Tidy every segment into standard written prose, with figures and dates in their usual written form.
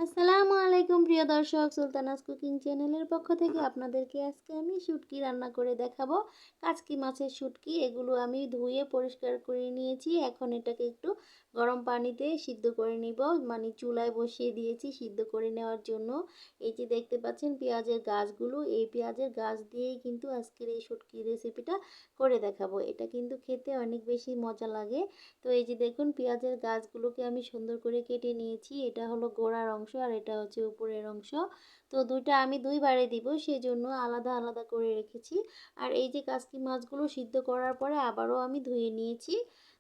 আসসালামু আলাইকুম প্রিয় দর্শক, সুলতানাস কুকিং চ্যানেলের পক্ষ থেকে আপনাদেরকে আজকে আমি শুটকি রান্না করে দেখাবো। কাচকি মাছের শুটকি, এগুলো আমি ধুয়ে পরিষ্কার করে নিয়েছি। এখন এটাকে একটু গরম পানিতে সিদ্ধ করে নিব, মানে চুলায় বসিয়ে দিয়েছি সিদ্ধ করে নেওয়ার জন্য। এই যে দেখতে পাচ্ছেন পেঁয়াজের গাছগুলো, এই পেঁয়াজের গাছ দিয়েই কিন্তু আজকের এই শুটকির রেসিপিটা করে দেখাবো। এটা কিন্তু খেতে অনেক বেশি মজা লাগে। তো এই যে দেখুন পেঁয়াজের গাছগুলোকে আমি সুন্দর করে কেটে নিয়েছি। এটা হলো গোড়ার অংশ আর এটা হচ্ছে উপরের অংশ। তো দুইটা আমি দুইবারে দিব, সেজন্য আলাদা আলাদা করে রেখেছি। আর এই যে কাসকি মাছগুলো সিদ্ধ করার পরে আবারও আমি ধুয়ে নিয়েছি,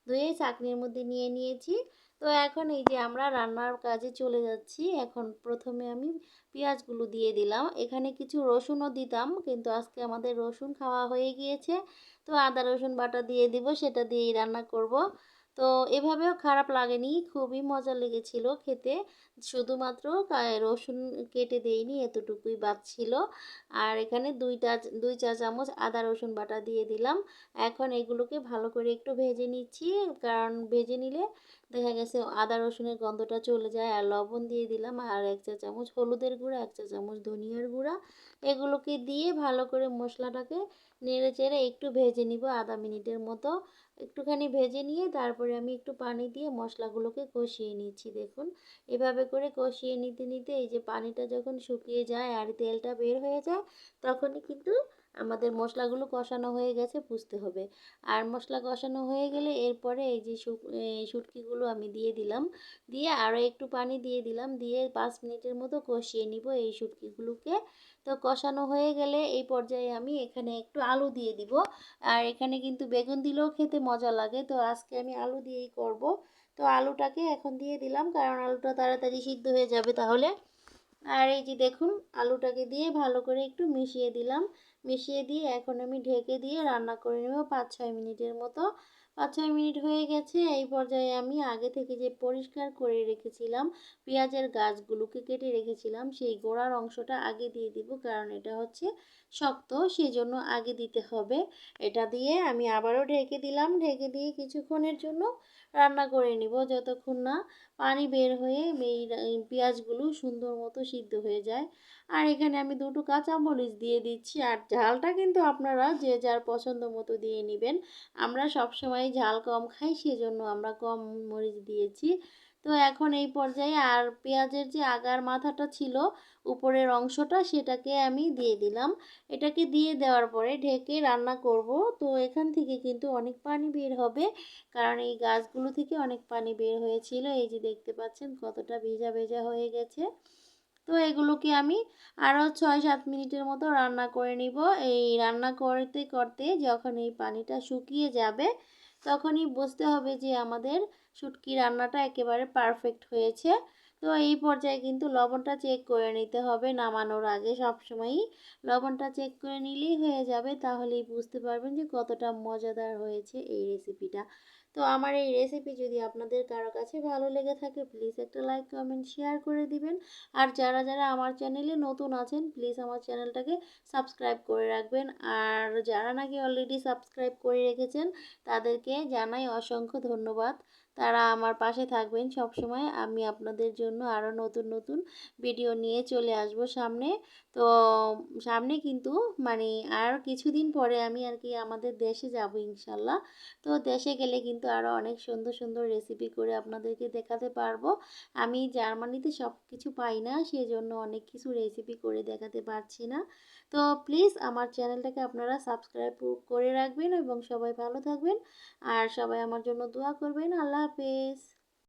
ধুয়ে চাকনির মধ্যে নিয়ে নিয়েছি। তো এখন এই যে আমরা রান্নার কাজে চলে যাচ্ছি। এখন প্রথমে আমি পেঁয়াজগুলো দিয়ে দিলাম, এখানে কিছু রসুনও দিতাম কিন্তু আজকে আমাদের রসুন খাওয়া হয়ে গিয়েছে। তো আদা রসুন বাটা দিয়ে দিব, সেটা দিয়েই রান্না করব। তো এভাবেও খারাপ লাগেনি, খুবই মজা লেগেছিল খেতে। শুধুমাত্র রসুন কেটে দেইনি, এতটুকুই বাদ ছিল। আর এখানে দুই চা চামচ আদা রসুন বাটা দিয়ে দিলাম। এখন এগুলোকে ভালো করে একটু ভেজে নিচ্ছি, কারণ ভেজে নিলে দেখা গেছে আদা রসুনের গন্ধটা চলে যায়। আর লবণ দিয়ে দিলাম, আর 1 চা চামচ হলুদের গুঁড়া, 1 চা চামচ ধনিয়ার গুঁড়া। এগুলোকে দিয়ে ভালো করে মশলাটাকে নেড়ে চেড়ে একটু ভেজে নিব আধা মিনিটের মতো। একটুখানি ভেজে নিয়ে তারপরে আমি একটু পানি দিয়ে মশলাগুলোকে কষিয়ে নিচ্ছি। দেখুন এভাবে করে কষিয়ে নিতে নিতে এই যে পানিটা যখন শুকিয়ে যায় আর তেলটা বের হয়ে যায়, তখনই কিন্তু আমাদের মশলাগুলো কষানো হয়ে গেছে বুঝতে হবে। আর মশলা কষানো হয়ে গেলে এরপরে এই যে শুটকিগুলো আমি দিয়ে দিলাম, দিয়ে আরও একটু পানি দিয়ে দিলাম, দিয়ে 5 মিনিটের মতো কষিয়ে নিব এই শুটকিগুলোকে। তো কষানো হয়ে গেলে এই পর্যায়ে আমি এখানে একটু আলু দিয়ে দিব। আর এখানে কিন্তু বেগুন দিলেও খেতে মজা লাগে, তো আজকে আমি আলু দিয়েই করব। তো আলুটাকে এখন দিয়ে দিলাম, কারণ আলুটা তাড়াতাড়ি সিদ্ধ হয়ে যাবে তাহলে। আর এই যে দেখুন আলুটাকে দিয়ে ভালো করে একটু মিশিয়ে দিলাম, মিশিয়ে দিয়ে এখন আমি ঢেকে দিয়ে রান্না করে নেব 5-6 মিনিটের মতো। 5-6 মিনিট হয়ে গেছে। এই পর্যায়ে আমি আগে থেকে যে পরিষ্কার করে রেখেছিলাম পেঁয়াজের গাছগুলোকে কেটে রেখেছিলাম, সেই গোড়ার অংশটা আগে দিয়ে দিব, কারণ এটা হচ্ছে শক্ত, সেজন্য আগে দিতে হবে। এটা দিয়ে আমি আবারও ঢেকে দিলাম, ঢেকে দিয়ে কিছুক্ষণের জন্য রান্না করে নিব, যতক্ষণ না পানি বের হয়ে এই পেঁয়াজগুলো সুন্দর মতো সিদ্ধ হয়ে যায়। আর এখানে আমি দুটো কাঁচামরিচ দিয়ে দিচ্ছি। আর ঝালটা কিন্তু আপনারা যে যার পছন্দ মতো দিয়ে নেবেন। আমরা সবসময় ঝাল কম খাই, সেজন্য আমরা কম মরিচ দিয়েছি। তো এখন এই পর্যায়ে আর পেঁয়াজের যে আগার মাথাটা ছিল, উপরের অংশটা, সেটাকে আমি দিয়ে দিলাম। এটাকে দিয়ে দেওয়ার পরে ঢেকে রান্না করব। তো এখান থেকে কিন্তু অনেক পানি বের হবে, কারণ এই গাছগুলো থেকে অনেক পানি বের হয়েছিল। এই যে দেখতে পাচ্ছেন কতটা ভেজা ভেজা হয়ে গেছে। তো এগুলোকে আমি আরও 6-7 মিনিটের মতো রান্না করে নিব। এই রান্না করতে করতে যখন এই পানিটা শুকিয়ে যাবে, তখনই বুঝতে হবে যে আমাদের শুটকি রান্নাটা একেবারে পারফেক্ট হয়েছে। তো এই পর্যায়ে কিন্তু লবণটা চেক করে নিতে হবে নামানোর আগে, সবসময়ই লবণটা চেক করে নিলেই হয়ে যাবে। তাহলেই বুঝতে পারবেন যে কতটা মজাদার হয়েছে এই রেসিপিটা। তো আমার এই রেসিপি যদি আপনাদের কারো কাছে ভালো লেগে থাকে, প্লিজ একটা লাইক কমেন্ট শেয়ার করে দিবেন। আর যারা যারা আমার চ্যানেলে নতুন আছেন, প্লিজ আমার চ্যানেলটাকে সাবস্ক্রাইব করে রাখবেন। আর যারা নাকি অলরেডি সাবস্ক্রাইব করে রেখেছেন, তাদেরকে জানাই অসংখ্য ধন্যবাদ। তারা আমার পাশে থাকবেন সব সময়। আমি আপনাদের জন্য আরও নতুন নতুন ভিডিও নিয়ে চলে আসব সামনে। তো সামনে কিন্তু মানে আর কিছুদিন পরে আমি আর কি আমাদের দেশে যাব ইনশাল্লাহ। তো দেশে গেলে কিন্তু আরও অনেক সুন্দর সুন্দর রেসিপি করে আপনাদেরকে দেখাতে পারবো। আমি জার্মানিতে সব কিছু পাই না, সেজন্য অনেক কিছু রেসিপি করে দেখাতে পারছি না। তো প্লিজ আমার চ্যানেলটাকে আপনারা সাবস্ক্রাইব করে রাখবেন এবং সবাই ভালো থাকবেন। আর সবাই আমার জন্য দোয়া করবেন। আল্লাহ হাফেজ।